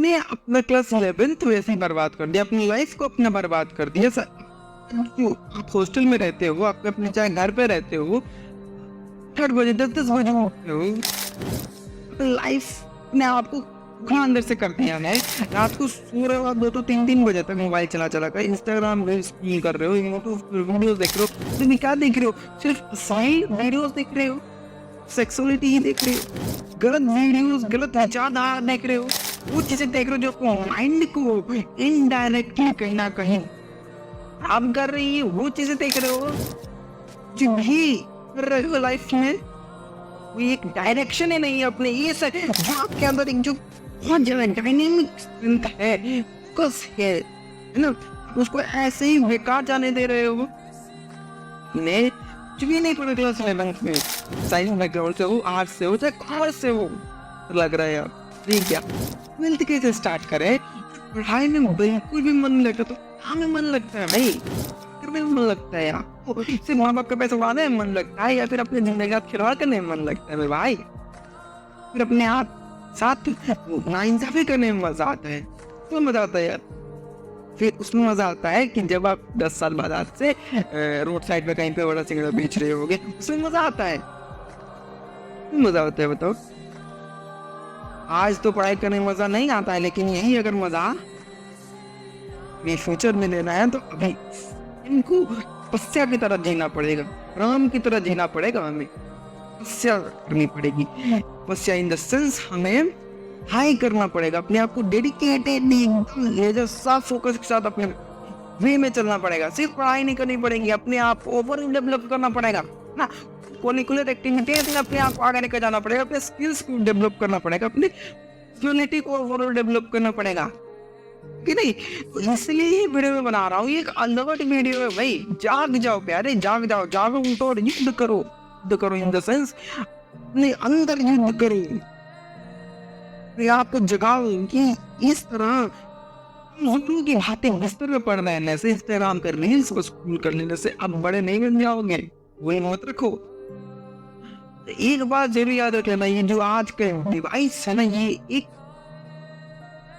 आपने अपना class 11th वैसे ही बर्बाद कर दिया, अपनी लाइफ को अपना बर्बाद कर दिया सर। क्यों? आप हॉस्टल में रहते हो, आप अपने चाहे घर पे रहते हो, 8 बजे 10 बजे उठते हो, लाइफ ने आपको कहाँ अंदर से कर दिया है। रात को सो रहे हो आप 2-3 बजे तक मोबाइल चला कर इंस्टाग्राम स्क्रॉल कर रहे हो, यूट्यूब वीडियोस देख रहे हो। लेकिन क्या देख रहे हो? सिर्फ साइड वीडियोस देख रहे हो, सेक्सुअलिटी ही देख रहे हो, गलत वीडियोस, गलत विचारधारा देख रहे हो, वो चीजें देख रहे हो जो आपको माइंड को इनडायरेक्टली कहीं ना कहीं आप कर रही है। वो चीजें देख रहे हो जो भी कर रहे हो लाइफ में, वो एक डायरेक्शन है नहीं अपने। ये सर जो आपके अंदर एक जो बहुत ज्यादा डायनेमिक स्ट्रेंथ है, फोकस है ना, उसको ऐसे ही बेकार जाने दे रहे हो। ने कुछ भी नहीं पढ़ा क्लास 11th में, साइंस बैकग्राउंड से हो, आर्ट्स से हो, चाहे कॉमर्स से हो, लग रहा है यार ठीक क्या 12th कैसे स्टार्ट करे। पढ़ाई में बिल्कुल भी मन नहीं लगता तो हमें मन लगता है भाई, करने में मन लगता है यार। सिर्फ माँ बाप का पैसा उड़ाने में मन लगता है या फिर अपने जिंदगी का खिलवाड़ करने में मन लगता है मेरे भाई, फिर अपने आप साथ नाइंसाफी करने में मजा आता है। तो मजा आता है यार, फिर उसमें मजा आता है कि जब आप 10 साल बाद आज से रोड साइड पे कहीं पे बड़ा सिंगड़ा बेच रहे होगे, उसमें मजा आता है। मजा आता है बताओ। आज तो पढ़ाई करने में मजा नहीं आता है, लेकिन यही अगर मजा ये फ्यूचर में लेना है तो अभी इनको तपस्या की तरह जीना पड़ेगा, राम की तरह जीना पड़ेगा। हमें तपस्या करनी पड़ेगी। तपस्या इन द सेंस हमें हाई करना पड़ेगा, अपने आप को डेडिकेटेड एकदम साफ फोकस के साथ अपने वे में चलना पड़ेगा। सिर्फ पढ़ाई नहीं करनी पड़ेगी, अपने आप को ओवर डेवलप करना पड़ेगा ना। करिकुलर एक्टिविटीज में अपने आप को आगे लेकर जाना पड़ेगा, अपने स्किल्स को डेवलप करना पड़ेगा, अपने पर्सनालिटी को ओवर डेवलप करना पड़ेगा कि नहीं। इसलिए ही वीडियो में बना रहा हूँ, ये एक अनवट वीडियो है भाई। जाग जाओ प्यारे, जाग जाओ, जागो उठो और युद्ध करो। युद्ध करो इन द सेंस अपने अंदर युद्ध करो। आपको जगाओ कि इस तरह की बातें बिस्तर में पड़ रहने से, इंस्टाग्राम कर रील्स को स्क्रॉल कर लेने से आप बड़े नहीं बन जाओगे, वही मत रखो। एक बात जरूर याद रख लेना, ये जो आज के डिवाइस है ना, ये एक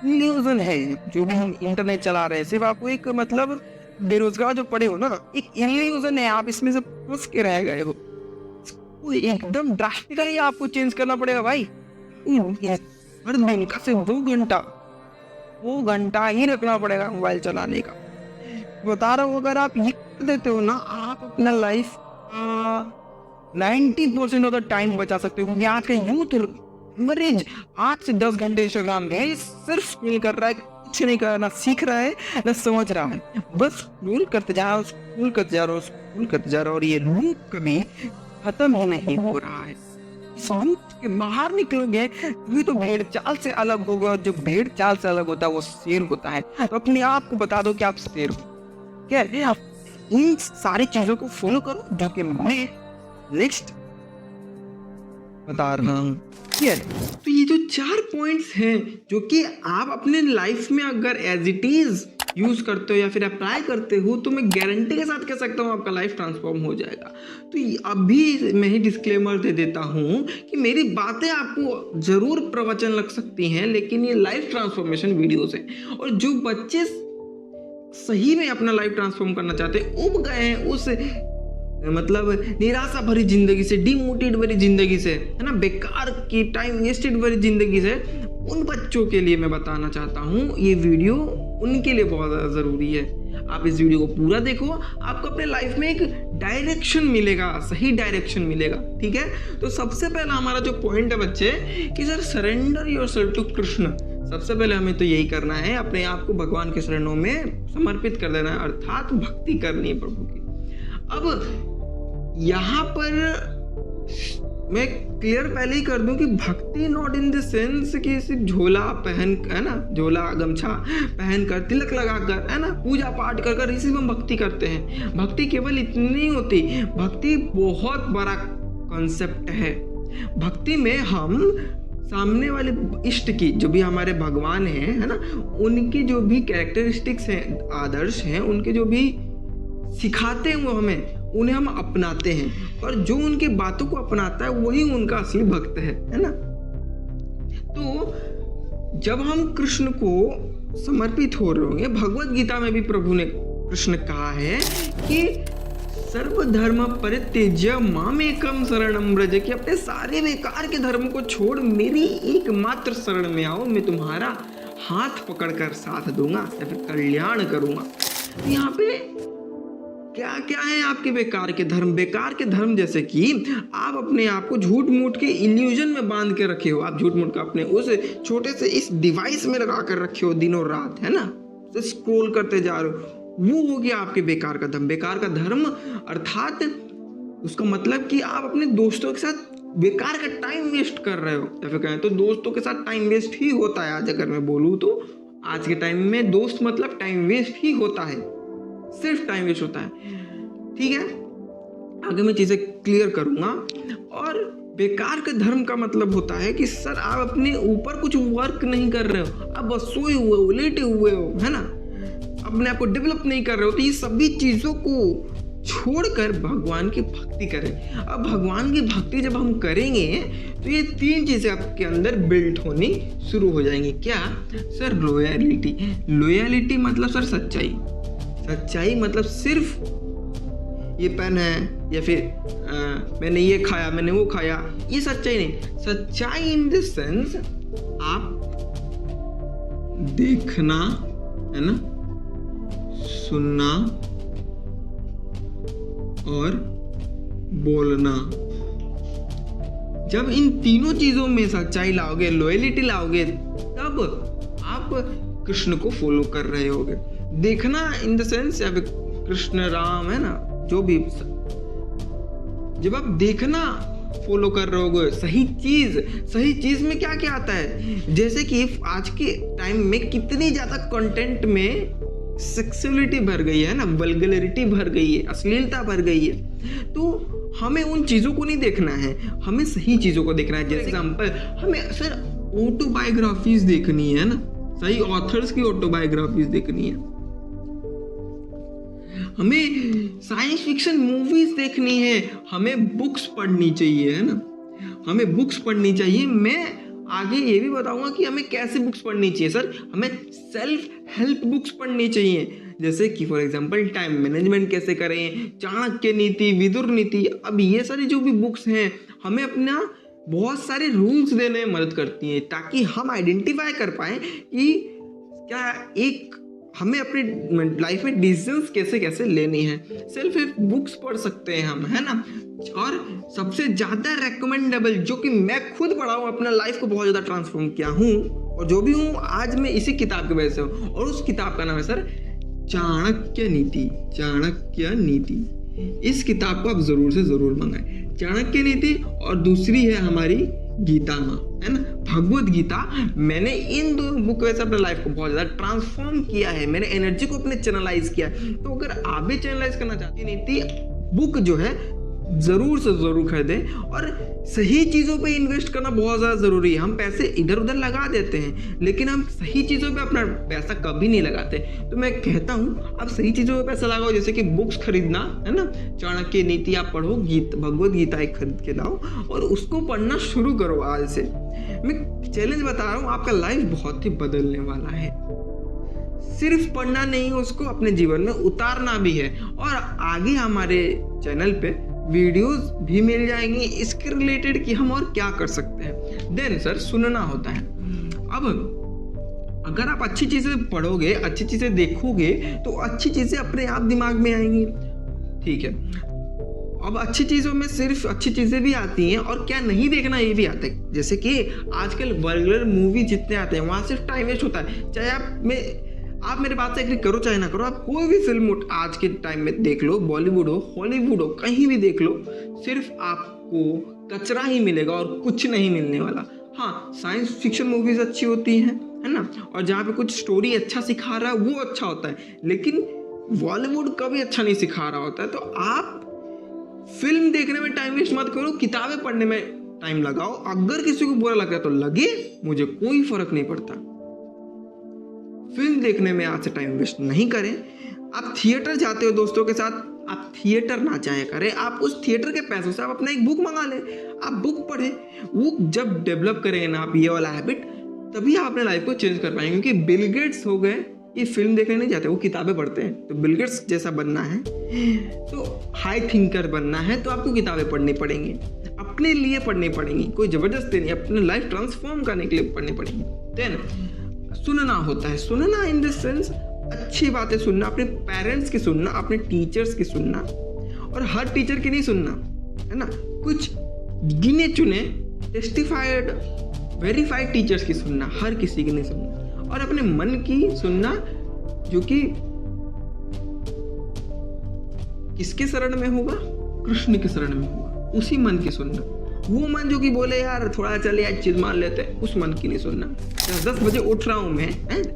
इल्यूजन है। जो भी हम इंटरनेट चला रहे हैं, सिर्फ आपको एक मतलब बेरोजगार जो पड़े हो ना, एक इल्यूजन है, आप इसमें से फंस के रह गए हो। एकदम ड्रास्टिकली आपको चेंज करना पड़ेगा भाई। हर दिन का सिर्फ 2 घंटा ही रखना पड़ेगा मोबाइल चलाने का। बता रहा हूँ, अगर आप ये कर देते हो ना, आप अपना लाइफ 90% ऑफ द टाइम बचा सकते हो। क्योंकि आज का यूथ एवरेज 8 से 10 घंटे इंस्टाग्राम में सिर्फ स्क्रॉल कर रहा है, कुछ नहीं कर रहा, ना सीख रहा है ना समझ रहा है, बस स्क्रॉल करते जा रहा हो, स्क्रॉल करते जा रहा हो, स्क्रॉल करते जा रहा हो, और ये लूप कभी खत्म ही नहीं हो रहा है। समझ के बाहर निकलोगे तभी तो भेड़ चाल से अलग होगा। जो भेड़ चाल से अलग होता है वो शेर होता है। तो अपने आप को बता दो कि आप शेर हो। क्या है? आप इन सारी चीजों को फॉलो करो जो कि मैं नेक्स्ट बता रहा हूँ। तो ये जो 4 पॉइंट्स हैं जो कि आप अपने लाइफ में अगर एज इट इज यूज करते हो या फिर अप्लाई करते हो, तो मैं गारंटी के साथ कह सकता हूँ आपका लाइफ ट्रांसफॉर्म हो जाएगा। तो अभी मैं ही डिस्क्लेमर दे देता हूँ कि मेरी बातें आपको जरूर प्रवचन लग सकती हैं, लेकिन ये लाइफ ट्रांसफॉर्मेशन वीडियोस हैं। और जो बच्चे सही में अपना लाइफ ट्रांसफॉर्म करना चाहते हैं, उब गए हैं उस मतलब निराशा भरी जिंदगी से, डिमोटिवेट भरी जिंदगी से, है ना, बेकार की टाइम वेस्टेड भरी जिंदगी से, उन बच्चों के लिए मैं बताना चाहता हूँ ये वीडियो उनके लिए बहुत ज़्यादा ज़रूरी है। आप इस वीडियो को पूरा देखो, आपको अपने लाइफ में एक डायरेक्शन मिलेगा, सही डायरेक्शन मिलेगा। ठीक है, तो सबसे पहला हमारा जो पॉइंट है बच्चे कि sir surrender yourself to Krishna. सबसे पहले हमें तो यही करना है, अपने आप को भगवान के शरणों में समर्पित कर देना है, अर्थात भक्ति करनी है प्रभु की। अब यहाँ पर मैं क्लियर पहले ही कर दूं कि भक्ति नॉट इन द सेंस कि सिर्फ झोला पहन, है ना, झोला गमछा पहन कर, तिलक लगा कर, है ना, पूजा पाठ कर कर इसी में हम भक्ति करते हैं। भक्ति केवल इतनी नहीं होती, भक्ति बहुत बड़ा कॉन्सेप्ट है। भक्ति में हम सामने वाले इष्ट की, जो भी हमारे भगवान हैं, है ना, उनकी जो भी कैरेक्टरिस्टिक्स हैं, आदर्श हैं, उनके जो भी सिखाते हैं वो हमें, उन्हें हम अपनाते हैं। और जो उनके बातों को अपनाता है वही उनका असली भक्त है ना। तो जब हम कृष्ण को समर्पित हो रहे होंगे, भगवत गीता में भी प्रभु ने कृष्ण कहा है कि सर्वधर्म परित्यज्य मामेकम शरणं व्रज, कि अपने सारे बेकार के धर्म को छोड़ मेरी एकमात्र शरण में आओ, मैं तुम्हारा हाथ पकड़कर साथ दूंगा या फिर कल्याण करूंगा। यहाँ पे क्या क्या है आपके बेकार के धर्म? बेकार के धर्म जैसे कि आप अपने आप को झूठ मूठ के इल्यूजन में बांध के रखे हो, आप झूठ मूठ का अपने उस छोटे से इस डिवाइस में लगा कर रखे हो दिनों रात, है ना, तो स्क्रॉल करते जा रहे हो, वो हो गया आपके बेकार का धर्म। बेकार का धर्म अर्थात उसका मतलब कि आप अपने दोस्तों के साथ बेकार का टाइम वेस्ट कर रहे हो, या फिर कहें तो दोस्तों के साथ टाइम वेस्ट ही होता है। आज अगर मैं बोलूँ तो आज के टाइम में दोस्त मतलब टाइम वेस्ट ही होता है, सिर्फ टाइम वेस्ट होता है। ठीक है, आगे मैं चीजें क्लियर करूंगा। और बेकार का धर्म का मतलब होता है कि सर आप अपने ऊपर कुछ वर्क नहीं कर रहे हो, आप बस सोए हुए हो, लेटे हुए हो, है ना, अपने आप को डेवलप नहीं कर रहे हो। तो ये सभी चीजों को छोड़कर भगवान की भक्ति करें। अब भगवान की भक्ति जब हम करेंगे तो ये 3 चीजें आपके अंदर बिल्ट होनी शुरू हो जाएंगी। क्या सर? लॉयलिटी। लॉयलिटी मतलब सर सच्चाई। सच्चाई मतलब सिर्फ ये पेन है या फिर मैंने ये खाया, मैंने वो खाया, ये सच्चाई नहीं। सच्चाई इन द सेंस आप देखना, है ना, सुनना और बोलना। जब इन तीनों चीजों में सच्चाई लाओगे, लॉयलिटी लाओगे, तब आप कृष्ण को फॉलो कर रहे होगे। देखना इन द सेंस या फिर कृष्ण राम, है ना, जो भी, जब आप देखना फॉलो कर रहे होगे सही चीज में क्या क्या आता है, जैसे कि आज के टाइम में कितनी ज्यादा कंटेंट में सेक्सुअलिटी भर गई है ना, वल्गैरिटी भर गई है, अश्लीलता भर गई है। तो हमें उन चीजों को नहीं देखना है, हमें सही चीजों को देखना है। जैसे एग्जांपल, हमें सर ऑटोबायोग्राफीज देखनी है ना, सही ऑथर्स की ऑटोबायोग्राफीज देखनी है, हमें साइंस फिक्शन मूवीज देखनी है, हमें बुक्स पढ़नी चाहिए, है ना, हमें बुक्स पढ़नी चाहिए। मैं आगे ये भी बताऊंगा कि हमें कैसे बुक्स पढ़नी चाहिए। सर हमें सेल्फ हेल्प बुक्स पढ़नी चाहिए, जैसे कि फॉर एग्जांपल टाइम मैनेजमेंट कैसे करें, चाणक्य नीति, विदुर नीति। अब ये सारी जो भी बुक्स हैं हमें अपना बहुत सारे रूल्स देने में मदद करती हैं, ताकि हम आइडेंटिफाई कर पाएं कि क्या एक हमें अपनी लाइफ में डिसीजंस कैसे कैसे लेनी है। सेल्फ हेल्प बुक्स पढ़ सकते हैं हम, है ना। और सबसे ज़्यादा रेकमेंडेबल जो कि मैं खुद पढ़ा हूँ, अपना लाइफ को बहुत ज़्यादा ट्रांसफॉर्म किया हूँ, और जो भी हूँ आज मैं इसी किताब की वजह से हूँ, और उस किताब का नाम है सर चाणक्य नीति। चाणक्य नीति, इस किताब को आप ज़रूर से ज़रूर मंगाएं। चाणक्य नीति, और दूसरी है हमारी गीता माँ, है ना, भगवत गीता। मैंने इन 2 बुक वैसे अपने लाइफ को बहुत ज़्यादा ट्रांसफॉर्म किया है, मैंने एनर्जी को अपने चैनलाइज किया। तो अगर आप भी चैनलाइज करना चाहते हैं नीति बुक जो है, ज़रूर से ज़रूर खरीदें। और सही चीज़ों पे इन्वेस्ट करना बहुत ज़्यादा ज़रूरी है। हम पैसे इधर उधर लगा देते हैं, लेकिन हम सही चीज़ों पे अपना पैसा कभी नहीं लगाते। तो मैं कहता हूँ आप सही चीज़ों पे पैसा लगाओ, जैसे कि बुक्स खरीदना, है ना, चाणक्य नीति आप पढ़ो, भगवत गीता एक खरीद के लाओ और उसको पढ़ना शुरू करो आज से। मैं चैलेंज बता रहा हूँ, आपका लाइफ बहुत ही बदलने वाला है। सिर्फ पढ़ना नहीं, उसको अपने जीवन में उतारना भी है। और आगे हमारे चैनल पे वीडियोस भी मिल जाएंगी इसके रिलेटेड कि हम और क्या कर सकते हैं। देन सर सुनना होता है। अब अगर आप अच्छी चीजें पढ़ोगे, अच्छी चीजें देखोगे, तो अच्छी चीजें अपने आप दिमाग में आएंगी। ठीक है, अब अच्छी चीजों में सिर्फ अच्छी चीजें भी आती हैं, और क्या नहीं देखना ये भी आता है। जैसे कि आजकल वल्गर मूवी जितने आते हैं वहां सिर्फ टाइम वेस्ट होता है। चाहे आप मेरे बात से एग्री करो चाहे ना करो, आप कोई भी फिल्म आज के टाइम में देख लो, बॉलीवुड हो, हॉलीवुड हो, कहीं भी देख लो, सिर्फ आपको कचरा ही मिलेगा और कुछ नहीं मिलने वाला। हाँ, साइंस फिक्शन मूवीज अच्छी होती हैं, है ना, और जहाँ पे कुछ स्टोरी अच्छा सिखा रहा है वो अच्छा होता है, लेकिन बॉलीवुड कभी अच्छा नहीं सिखा रहा होता है। तो आप फिल्म देखने में टाइम वेस्ट मत करो, किताबें पढ़ने में टाइम लगाओ। अगर किसी को बुरा लगा तो लगे, मुझे कोई फर्क नहीं पड़ता। फिल्म देखने में आज से टाइम वेस्ट नहीं करें। आप थिएटर जाते हो दोस्तों के साथ, आप थिएटर ना जाया करें। आप उस थिएटर के पैसों से आप अपना एक बुक मंगा लें, आप बुक पढ़ें। वो जब डेवलप करेंगे ना आप ये वाला हैबिट, तभी आप अपने लाइफ को चेंज कर पाएंगे। क्योंकि बिल गेट्स हो गए, ये फिल्म देखने नहीं जाते, वो किताबें पढ़ते हैं। तो बिल गेट्स जैसा बनना है, तो हाई थिंकर बनना है, तो आपको किताबें पढ़नी पड़ेंगी, अपने लिए पढ़नी पड़ेंगी, कोई ज़बरदस्ती नहीं, अपने लाइफ ट्रांसफॉर्म करने के लिए पढ़नी पड़ेंगी। देन सुनना होता है, सुनना इन द सेंस अच्छी बातें सुनना, अपने पेरेंट्स की सुनना, अपने टीचर्स की सुनना, और हर टीचर की नहीं सुनना, है ना, कुछ गिने चुने टेस्टिफाइड वेरीफाइड टीचर्स की सुनना, हर किसी की नहीं सुनना, और अपने मन की सुनना, जो कि किसके शरण में होगा, कृष्ण के शरण में होगा, उसी मन की सुनना। वो मन जो कि बोले यार थोड़ा चले आज चीज मान लेते हैं, उस मन की नहीं सुनना। 10 बजे उठ रहा हूँ मैं,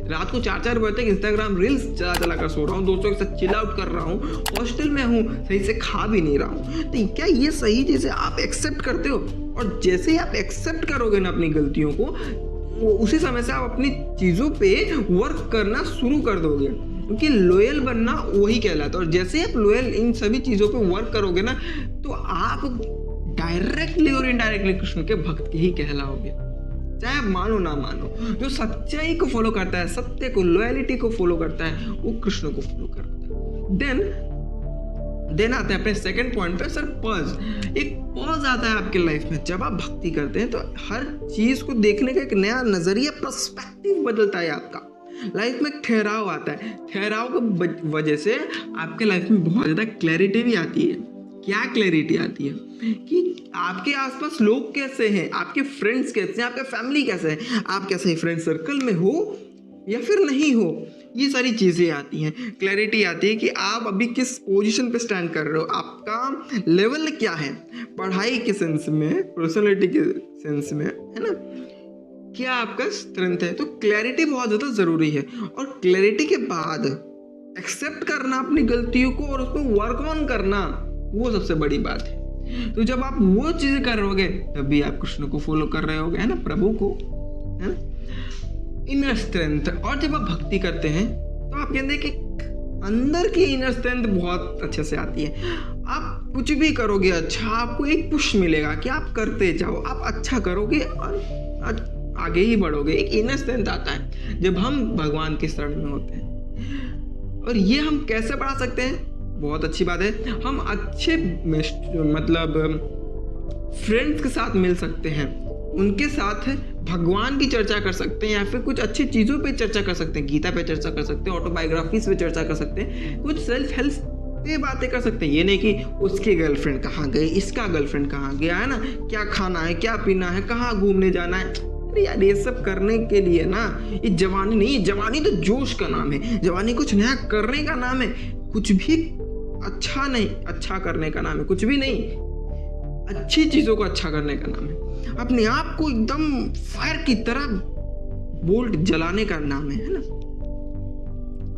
रात को 4 बजे तक इंस्टाग्राम रील्स चला कर सो रहा हूँ, दोस्तों के साथ चिल आउट कर रहा हूँ, हॉस्टल में हूँ, सही से खा भी नहीं रहा हूँ, तो क्या ये सही चीज़ें आप एक्सेप्ट करते हो? और जैसे ही आप एक्सेप्ट करोगे ना अपनी गलतियों को, उसी समय से आप अपनी चीज़ों पे वर्क करना शुरू कर दोगे, क्योंकि लॉयल बनना वही कहलाता है। और जैसे आप लॉयल इन सभी चीज़ों पे वर्क करोगे ना, तो आप डायरेक्टली और इनडायरेक्टली कृष्ण के भक्त ही कहलाओगे, चाहे आप मानो ना मानो। जो सच्चाई को फॉलो करता है, सत्य को, लॉयलिटी को फॉलो करता है, वो कृष्ण को फॉलो करता है। देन आते हैं अपने सेकंड पॉइंट पे, सर पॉज। एक पॉज आता है आपके लाइफ में जब आप भक्ति करते हैं, तो हर चीज को देखने का एक नया नजरिया, पर्सपेक्टिव बदलता है आपका। लाइफ में एक ठहराव आता है, ठहराव की वजह से आपके लाइफ में बहुत ज्यादा क्लैरिटी भी आती है। क्या क्लैरिटी आती है कि आपके आसपास लोग कैसे हैं, आपके फ्रेंड्स कैसे हैं, आपका फैमिली कैसे है, आप कैसे फ्रेंड सर्कल में हो या फिर नहीं हो, ये सारी चीज़ें आती हैं। क्लैरिटी आती है कि आप अभी किस पोजीशन पे स्टैंड कर रहे हो, आपका लेवल क्या है, पढ़ाई के सेंस में, पर्सनैलिटी के सेंस में, है ना, क्या आपका स्ट्रेंथ है। तो क्लैरिटी बहुत ज़्यादा ज़रूरी है। और क्लैरिटी के बाद एक्सेप्ट करना अपनी गलतियों को और उस पर वर्क ऑन करना, वो सबसे बड़ी बात है। तो जब आप वो चीज़ें कर रहोगे, तभी आप कृष्ण को फॉलो कर रहे होगे, है ना, प्रभु को, है ना, इनर स्ट्रेंथ। और जब आप भक्ति करते हैं तो आप कहते हैं कि अंदर की इनर स्ट्रेंथ बहुत अच्छे से आती है। आप कुछ भी करोगे अच्छा, आपको एक पुश मिलेगा कि आप करते जाओ, आप अच्छा करोगे और आगे ही बढ़ोगे। एक इनर स्ट्रेंथ आता है जब हम भगवान के शरण में होते हैं। और ये हम कैसे बढ़ा सकते हैं? बहुत अच्छी बात है, हम अच्छे मतलब फ्रेंड्स के साथ मिल सकते हैं, उनके साथ भगवान की चर्चा कर सकते हैं, या फिर कुछ अच्छी चीज़ों पे चर्चा कर सकते हैं, गीता पे चर्चा कर सकते हैं, ऑटोबायोग्राफीज पे चर्चा कर सकते हैं, कुछ सेल्फ हेल्प पे बातें कर सकते हैं। ये नहीं कि उसके गर्लफ्रेंड कहाँ गए, इसका गर्लफ्रेंड कहाँ गया, है ना, क्या खाना है, क्या पीना है, कहाँ घूमने जाना है। अरे यार, ये सब करने के लिए ना ये जवानी नहीं, जवानी तो जोश का नाम है, जवानी कुछ नया करने का नाम है, कुछ भी अच्छा नहीं, अच्छा करने का नाम है, कुछ भी नहीं, अच्छी चीज़ों को अच्छा करने का नाम है, अपने आप को एकदम फायर की तरह बोल्ट जलाने का नाम है ना,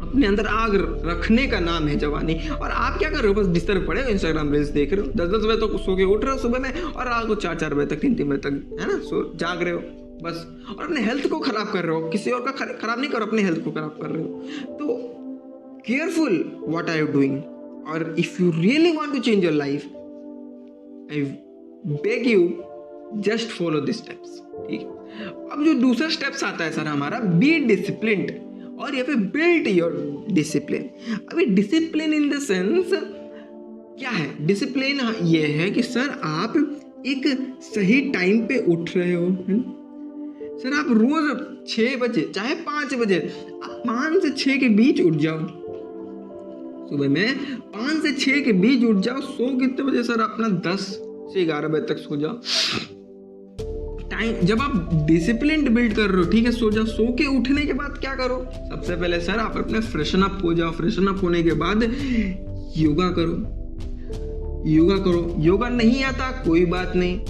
अपने अंदर आग रखने का नाम है जवानी। और आप क्या कर रहे हो? बस बिस्तर पड़े हो, इंस्टाग्राम रील्स देख रहे हो, 10-10 बजे तक सो के उठ रहे हो सुबह में, और रात को 4-4 बजे तक, 3-3 बजे तक, है ना, सो जाग रहे हो बस, और अपने हेल्थ को खराब कर रहे हो। किसी और का खराब नहीं करो, अपने हेल्थ को खराब कर रहे हो। तो careful what are you doing. और if you really want to change your life, I beg you just follow this steps. ठीक, अब जो दूसरा स्टेप्स आता है सर हमारा, बी डिसिप्लिन्ड, और या फिर बिल्ड योर डिसिप्लिन। अभी डिसिप्लिन इन द सेंस क्या है? डिसिप्लिन ये है कि सर आप एक सही टाइम पे उठ रहे हो, सर आप रोज 6 बजे चाहे 5 बजे, आप 5 से 6 के बीच उठ जाओ, सुबह में 5 से 6 के बीच उठ जाओ। सो कितने बजे सर? अपना 10 से 11 बजे तक सो जाओ। टाइम जब आप डिसिप्लिन बिल्ड कर रहे हो, ठीक है, सो जाओ। सो के उठने के बाद क्या करो? सबसे पहले सर आप अपने फ्रेशन अप हो जाओ। फ्रेशन अप होने के बाद योगा करो। योगा करो, योगा नहीं आता कोई बात नहीं,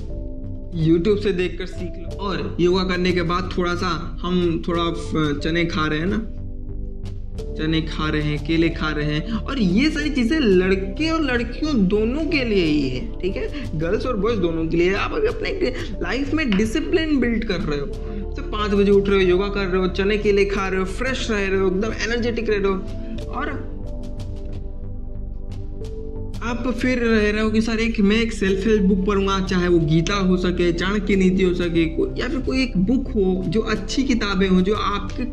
YouTube से देखकर सीख लो। और योगा करने के बाद थोड़ा सा हम चने खा रहे हैं ना, चने खा रहे हैं, केले खा रहे हैं, और ये सारी चीजें लड़के और लड़कियों दोनों के लिए ही है, ठीक है, गर्ल्स और बॉयज दोनों के लिए। आप अभी अपने लाइफ में डिसिप्लिन बिल्ड कर रहे हो, तो 5 बजे उठ रहे हो, योगा कर रहे हो, चने केले खा रहे हो, फ्रेश रह रहे हो, एकदम एनर्जेटिक रह रहे हो, और आप फिर रह रहे हो कि सर मैं एक सेल्फ हेल्प बुक पढ़ूंगा, चाहे वो गीता हो सके, चाणक्य नीति हो सके, या फिर कोई एक बुक हो जो अच्छी किताबें हो जो आपके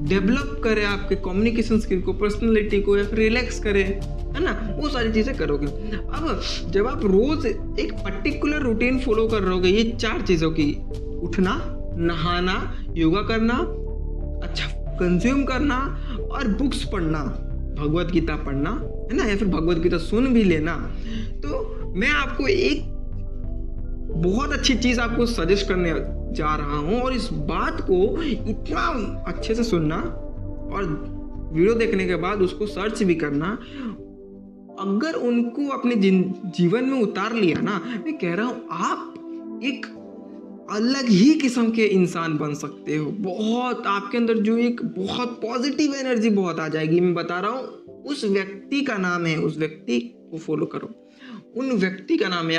डेवलप करे आपके कम्युनिकेशन स्किल को, पर्सनैलिटी को, या फिर रिलैक्स करे, है ना, वो सारी चीज़ें करोगे। अब जब आप रोज एक पर्टिकुलर रूटीन फॉलो कर रहोगे ये 4 चीज़ों की, उठना, नहाना, योगा करना, अच्छा कंज्यूम करना और बुक्स पढ़ना, भगवत गीता पढ़ना, है ना, या फिर भगवत गीता सुन भी लेना, तो मैं आपको एक बहुत अच्छी चीज़ आपको सजेस्ट करने जा रहा हूँ। और इस बात को इतना अच्छे से सुनना और वीडियो देखने के बाद उसको सर्च भी करना। अगर उनको अपने जीवन में उतार लिया ना, मैं कह रहा हूँ आप एक अलग ही किस्म के इंसान बन सकते हो। बहुत आपके अंदर जो एक बहुत पॉजिटिव एनर्जी बहुत आ जाएगी। मैं बता रहा हूँ, उस व्यक्ति का नाम है, उस व्यक्ति को फॉलो करो। उन व्यक्ति का नाम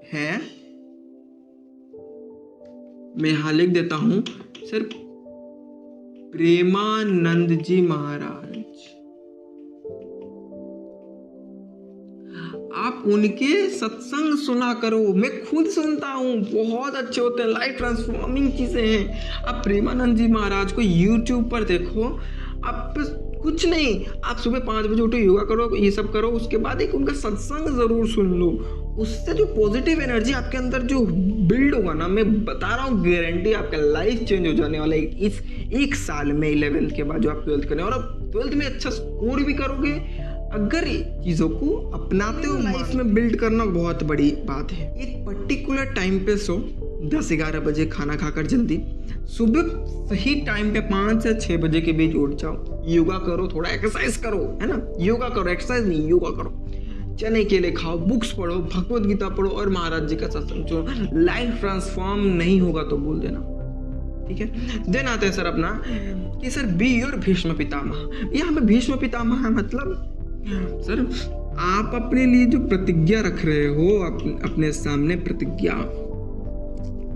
है, मैं यहाँ लिख देता हूँ सर, प्रेमानंद जी महाराज। आप उनके सत्संग सुना करो, मैं खुद सुनता हूँ, बहुत अच्छे होते हैं, लाइफ ट्रांसफॉर्मिंग चीजें हैं। आप प्रेमानंद जी महाराज को यूट्यूब पर देखो, आप कुछ नहीं, आप सुबह 5 बजे उठो, योगा करो, ये सब करो, उसके बाद एक उनका सत्संग जरूर सुन लो। उससे जो पॉजिटिव एनर्जी आपके अंदर जो बिल्ड होगा ना, मैं बता रहा हूँ गारंटी आपका लाइफ चेंज हो जाने वाला है इस 1 साल में, 11th के बाद जो आप 12th करें। और अब 12th में अच्छा स्कोर भी करोगे अगर चीज़ों को अपनाते हो। लाइफ में बिल्ड करना बहुत बड़ी बात है। एक पर्टिकुलर टाइम पे सो, 10-11 बजे खाना खाकर जल्दी, सुबह सही टाइम पे 5 से 6 बजे के बीच उठ जाओ, योगा करो, थोड़ा एक्सरसाइज करो, है ना, योगा करो, एक्सरसाइज नहीं, योगा करो, चने केले खाओ, बुक्स पढ़ो, भगवत गीता पढ़ो और महाराज जी का सत्संग सुनो। लाइफ ट्रांसफॉर्म नहीं होगा तो बोल देना, ठीक है। देन आता है सर अपना कि sir be your Bhishma Pitamah. यहाँ पे भीष्म पितामह मतलब सर आप अपने लिए जो प्रतिज्ञा रख रहे हो, अपने सामने प्रतिज्ञा,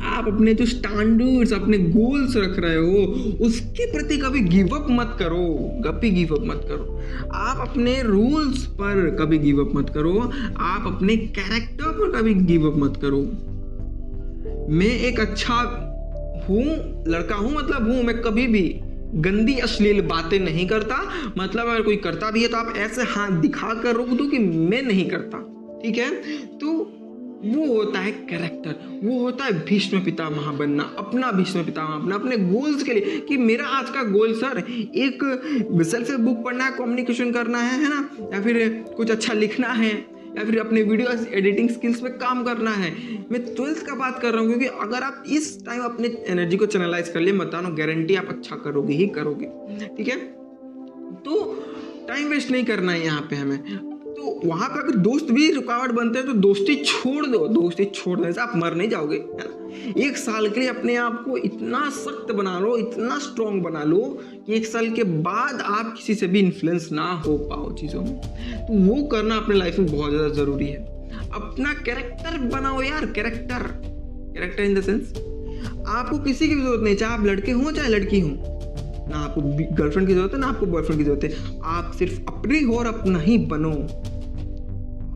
आप अपने जो स्टैंडर्ड्स, अपने गोल्स रख रहे हो, उसके प्रति कभी गिव अप मत करो, कभी गिव अप मत करो। आप अपने रूल्स पर कभी गिव अप मत करो, आप अपने कैरेक्टर पर कभी गिव अप मत करो। मैं एक अच्छा हूँ, लड़का हूँ, मतलब हूँ, मैं कभी भी गंदी अश्लील बातें नहीं करता। मतलब अगर कोई करता भी है तो आप ऐसे हाथ दिखा कर रोक दो कि मैं नहीं करता, ठीक है। तो वो होता है कैरेक्टर, वो होता है भीष्म पितामह बनना, अपना भीष्म पितामह बनना अपने गोल्स के लिए। कि मेरा आज का गोल सर एक सेल्फ हेल्प बुक पढ़ना है, कम्युनिकेशन करना है ना, या फिर कुछ अच्छा लिखना है, या फिर अपने वीडियो एडिटिंग स्किल्स पे काम करना है। मैं 12th का बात कर रहा हूँ, क्योंकि अगर आप इस टाइम अपने एनर्जी को चैनलाइज कर लिए, बता रहा हूँ गारंटी आप अच्छा करोगे ही करोगे, ठीक है। तो टाइम वेस्ट नहीं करना है यहाँ पे हमें। तो वहाँ पे अगर दोस्त भी रुकावट बनते हैं तो दोस्ती छोड़ दो, दोस्ती छोड़ने से आप मर नहीं जाओगे, है ना। 1 साल के लिए अपने आप को इतना सख्त बना लो, इतना स्ट्रॉन्ग बना लो कि 1 साल के बाद आप किसी से भी इन्फ्लुएंस ना हो पाओ चीज़ों में। तो वो करना अपने लाइफ में बहुत ज़्यादा ज़रूरी है। अपना कैरेक्टर बनाओ यार, कैरेक्टर इन द सेंस आपको किसी की भी जरूरत नहीं, चाहे आप लड़के हों चाहे लड़की हों, ना आपको गर्लफ्रेंड की जरूरत है ना आपको बॉयफ्रेंड की जरूरत है। आप सिर्फ अपनी हो और अपना ही बनो।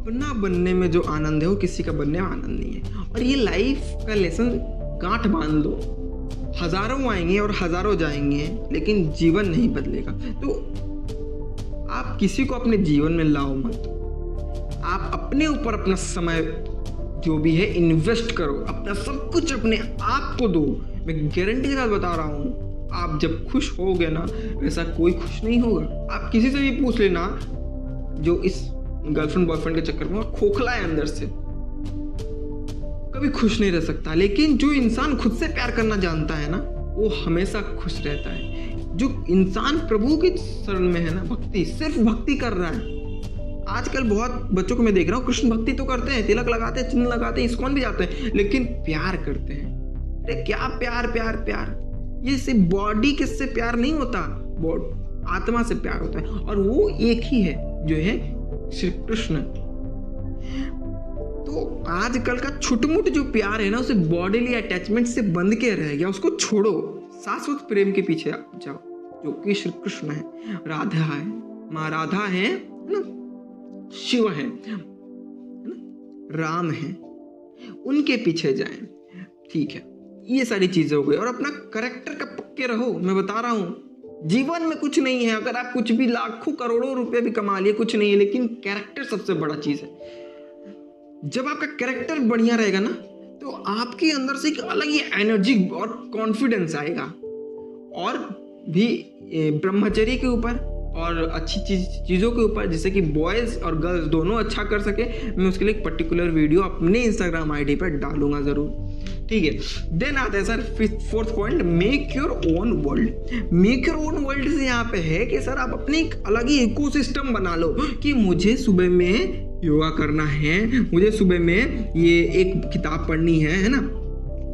अपना बनने में जो आनंद है वो किसी का बनने में आनंद नहीं है। और ये लाइफ का लेसन गांठ बांध लो, हजारों आएंगे और हजारों जाएंगे, लेकिन जीवन नहीं बदलेगा। तो आप किसी को अपने जीवन में लाओ मत, आप अपने ऊपर अपना समय जो भी है इन्वेस्ट करो, अपना सब कुछ अपने आप को दो। मैं गारंटी के साथ बता रहा हूँ, आप जब खुश होगे ना, वैसा कोई खुश नहीं होगा। आप किसी से भी पूछ लेना जो इस गर्लफ्रेंड बॉयफ्रेंड के चक्कर में खोखला है अंदर से, कभी खुश नहीं रह सकता। लेकिन जो इंसान खुद से प्यार करना जानता है ना, वो हमेशा खुश रहता है। जो इंसान प्रभु के शरण में है ना, भक्ति, सिर्फ भक्ति कर रहा है। आजकल बहुत बच्चों को मैं देख रहा हूँ, कृष्ण भक्ति तो करते हैं, तिलक लगाते हैं, चिन्ह लगाते हैं, इस्कॉन भी जाते हैं, लेकिन प्यार करते हैं। अरे क्या प्यार, प्यार प्यार, ये सिर्फ बॉडी के से प्यार नहीं होता, आत्मा से प्यार होता है। और वो एक ही है जो है श्री कृष्ण। तो आजकल का छुटमुट जो प्यार है ना, उसे बॉडीली अटैचमेंट से बंध के रह गया, उसको छोड़ो, शाश्वत प्रेम के पीछे जाओ, जो कि श्री कृष्ण है, राधा है, माँ राधा है ना। शिव हैं, राम हैं, उनके पीछे जाएं। ठीक है, ये सारी चीजें हो गई। और अपना करेक्टर का पक्के रहो। मैं बता रहा हूं, जीवन में कुछ नहीं है, अगर आप कुछ भी लाखों करोड़ों रुपए भी कमा लिए, कुछ नहीं है, लेकिन कैरेक्टर सबसे बड़ा चीज है। जब आपका कैरेक्टर बढ़िया रहेगा ना, तो आपके अंदर से एक अलग ही एनर्जी और कॉन्फिडेंस आएगा। और भी ब्रह्मचर्य के ऊपर और अच्छी चीज़ों के ऊपर, जैसे कि बॉयज़ और गर्ल्स दोनों अच्छा कर सके, मैं उसके लिए एक पर्टिकुलर वीडियो अपने इंस्टाग्राम आईडी पर डालूंगा ज़रूर। ठीक है, देन आता है sir 4th point, make your own world. Make your own world से यहाँ पे है कि सर आप अपने एक अलग ही इकोसिस्टम बना लो कि मुझे सुबह में योगा करना है, मुझे सुबह में ये एक किताब पढ़नी है ना,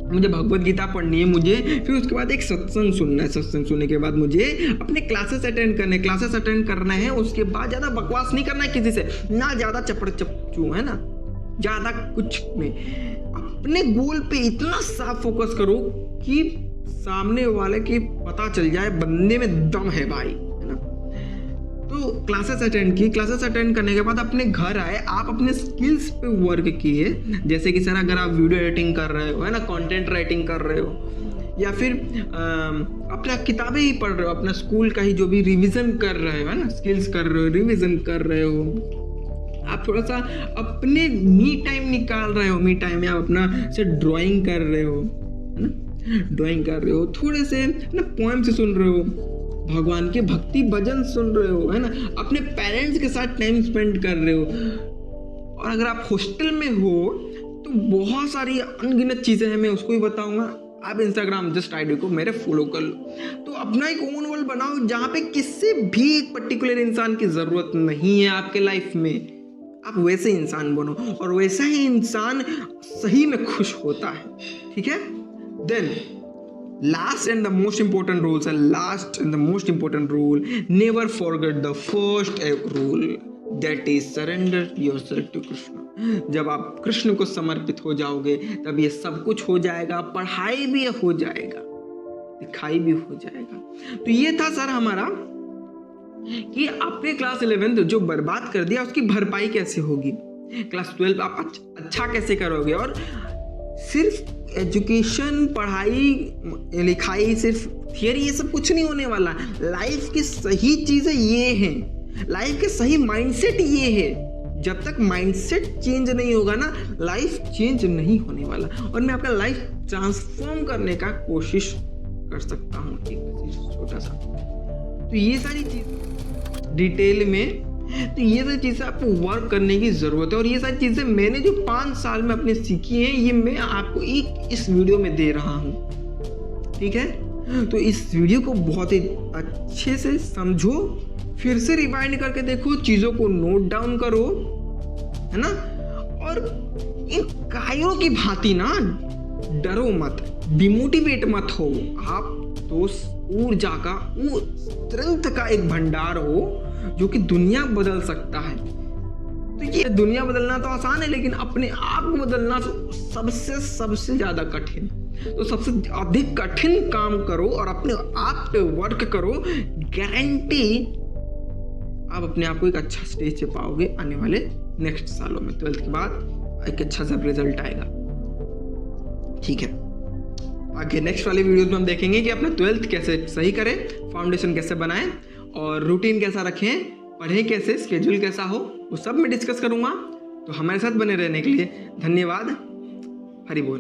मुझे भगवत गीता पढ़नी है, मुझे फिर उसके बाद एक सत्संग सुनना है, सत्संग सुनने के बाद मुझे अपने क्लासेस अटेंड करना है। उसके बाद ज़्यादा बकवास नहीं करना है किसी से, ना ज़्यादा चपड़ चपचू, है ना, ज़्यादा कुछ में। अपने गोल पे इतना साफ फोकस करो कि सामने वाले के पता चल जाए बंदे में दम है भाई, है ना। तो क्लासेस अटेंड करने के बाद अपने घर आए, आप अपने स्किल्स पे वर्क किए। जैसे कि सर अगर आप वीडियो एडिटिंग कर रहे हो, है ना, कंटेंट राइटिंग कर रहे हो, या फिर अपना किताबें ही पढ़ रहे हो, अपना स्कूल का ही जो भी रिवीजन कर रहे हो, है ना, स्किल्स कर रहे हो, रिवीजन कर रहे हो, आप थोड़ा सा अपने मी टाइम निकाल रहे हो, मी टाइम में आप अपना से ड्राइंग कर रहे हो, है ना, ड्राइंग कर रहे हो, थोड़े से ना पोएम से सुन रहे हो, भगवान के भक्ति भजन सुन रहे हो, है ना, अपने पेरेंट्स के साथ टाइम स्पेंड कर रहे हो। और अगर आप हॉस्टल में हो तो बहुत सारी अनगिनत चीज़ें हैं, मैं उसको भी बताऊंगा। आप इंस्टाग्राम जस्ट आईडी को मेरे फॉलो कर लो, तो अपना एक ओन वर्ल्ड बनाओ जहाँ पे किसी भी एक पर्टिकुलर इंसान की ज़रूरत नहीं है आपके लाइफ में। आप वैसे इंसान बनो और वैसा ही इंसान सही में खुश होता है। ठीक है, then last and the most important rule, never forget the first rule, that is surrender yourself to Krishna। जब आप कृष्ण को समर्पित हो जाओगे तब ये सब कुछ हो जाएगा, पढ़ाई भी हो जाएगा, दिखाई भी हो जाएगा। तो ये था सर हमारा कि आपने क्लास 11 जो बर्बाद कर दिया उसकी भरपाई कैसे होगी, क्लास 12 आप अच्छा कैसे करोगे। और सिर्फ एजुकेशन, पढ़ाई लिखाई, सिर्फ थियरी, ये सब कुछ नहीं होने वाला। लाइफ की सही चीज़ें ये हैं, लाइफ के सही माइंडसेट ये है। जब तक माइंडसेट चेंज नहीं होगा ना, लाइफ चेंज नहीं होने वाला। और मैं आपका लाइफ ट्रांसफॉर्म करने का कोशिश कर सकता हूँ, एक छोटा सा। तो ये सारी चीज़ डिटेल में, तो ये सारी चीज़ें आपको वर्क करने की ज़रूरत है। और ये सारी चीज़ें मैंने जो 5 साल में अपने सीखी हैं, ये मैं आपको इस वीडियो में दे रहा हूँ। ठीक है, तो इस वीडियो को बहुत ही अच्छे से समझो, फिर से रिवाइंड करके देखो, चीज़ों को नोट डाउन करो, है ना। और इन कायरों की भांति ना डरो मत, डिमोटिवेट मत हो। आप तो ऊर्जा का, वो स्ट्रेंथ का एक भंडार हो जो कि दुनिया बदल सकता है। तो ये दुनिया बदलना तो आसान है, लेकिन अपने आप को बदलना सबसे ज़्यादा कठिन। तो सबसे अधिक कठिन काम करो और अपने आप पे वर्क करो, गारंटी आप अपने आप को एक अच्छा स्टेज पे पाओगे आने वाले नेक्स्ट सालों में। 12th के बाद एक अच्छा सा रिजल्ट आएगा। ठीक है, आगे नेक्स्ट वाले वीडियोस में हम देखेंगे कि अपना 12th कैसे सही करें, फाउंडेशन कैसे बनाएं और रूटीन कैसा रखें, पढ़ें कैसे, स्केड्यूल कैसा हो, वो सब मैं डिस्कस करूंगा। तो हमारे साथ बने रहने के लिए धन्यवाद। हरि बोल।